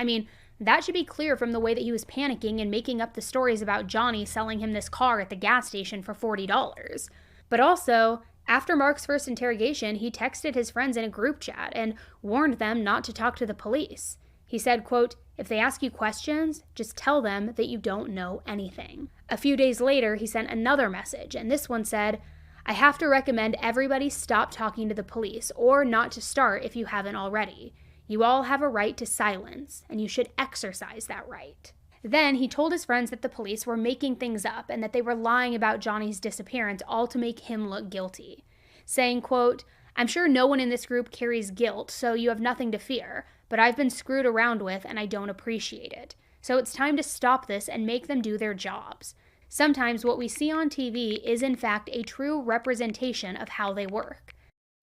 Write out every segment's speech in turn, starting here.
I mean, that should be clear from the way that he was panicking and making up the stories about Johnny selling him this car at the gas station for $40. But also, after Mark's first interrogation, he texted his friends in a group chat and warned them not to talk to the police. He said, quote, "If they ask you questions, just tell them that you don't know anything." A few days later, he sent another message, and this one said, "I have to recommend everybody stop talking to the police, or not to start if you haven't already. You all have a right to silence, and you should exercise that right." Then he told his friends that the police were making things up and that they were lying about Johnny's disappearance, all to make him look guilty, saying, quote, "I'm sure no one in this group carries guilt, so you have nothing to fear, but I've been screwed around with and I don't appreciate it. So it's time to stop this and make them do their jobs. Sometimes what we see on TV is in fact a true representation of how they work.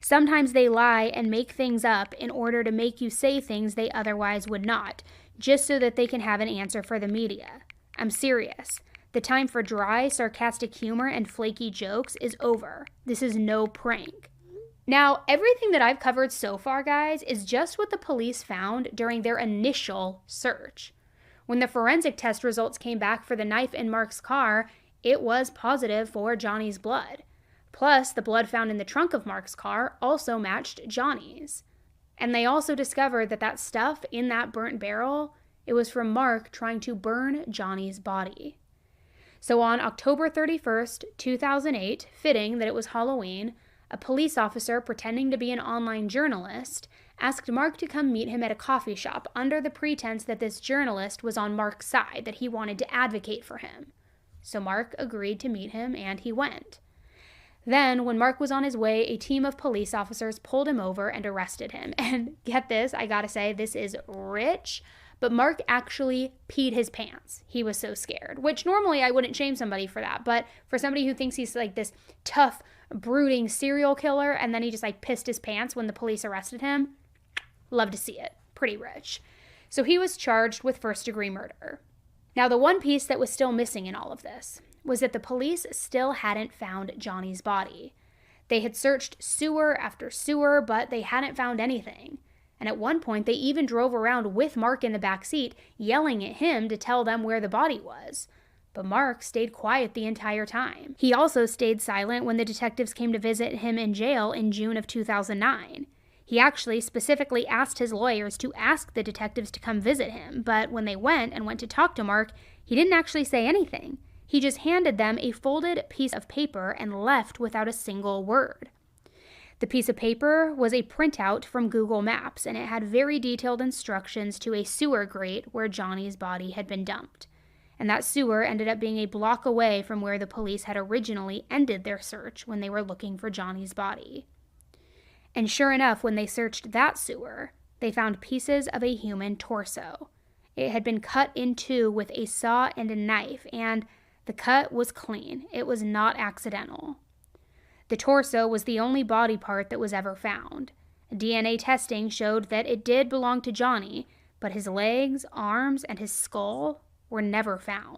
Sometimes they lie and make things up in order to make you say things they otherwise would not, just so that they can have an answer for the media. I'm serious. The time for dry, sarcastic humor and flaky jokes is over. This is no prank." Now, everything that I've covered so far, guys, is just what the police found during their initial search. When the forensic test results came back for the knife in Mark's car, it was positive for Johnny's blood. Plus, the blood found in the trunk of Mark's car also matched Johnny's. And they also discovered that that stuff in that burnt barrel, it was from Mark trying to burn Johnny's body. So on October 31st, 2008, fitting that it was Halloween, a police officer pretending to be an online journalist asked Mark to come meet him at a coffee shop under the pretense that this journalist was on Mark's side, that he wanted to advocate for him. So Mark agreed to meet him, and he went. Then, when Mark was on his way, a team of police officers pulled him over and arrested him. And get this, I gotta say, this is rich, but Mark actually peed his pants. He was so scared, which normally I wouldn't shame somebody for that, but for somebody who thinks he's like this tough, brooding serial killer, and then he just like pissed his pants when the police arrested him, love to see it. Pretty rich. So he was charged with first-degree murder. Now, the one piece that was still missing in all of this was that the police still hadn't found Johnny's body. They had searched sewer after sewer, but they hadn't found anything. And at one point, they even drove around with Mark in the back seat, yelling at him to tell them where the body was. But Mark stayed quiet the entire time. He also stayed silent when the detectives came to visit him in jail in June of 2009. He actually specifically asked his lawyers to ask the detectives to come visit him, but when they went to talk to Mark, he didn't actually say anything. He just handed them a folded piece of paper and left without a single word. The piece of paper was a printout from Google Maps, and it had very detailed instructions to a sewer grate where Johnny's body had been dumped. And that sewer ended up being a block away from where the police had originally ended their search when they were looking for Johnny's body. And sure enough, when they searched that sewer, they found pieces of a human torso. It had been cut in two with a saw and a knife, and the cut was clean. It was not accidental. The torso was the only body part that was ever found. DNA testing showed that it did belong to Johnny, but his legs, arms, and his skull were never found.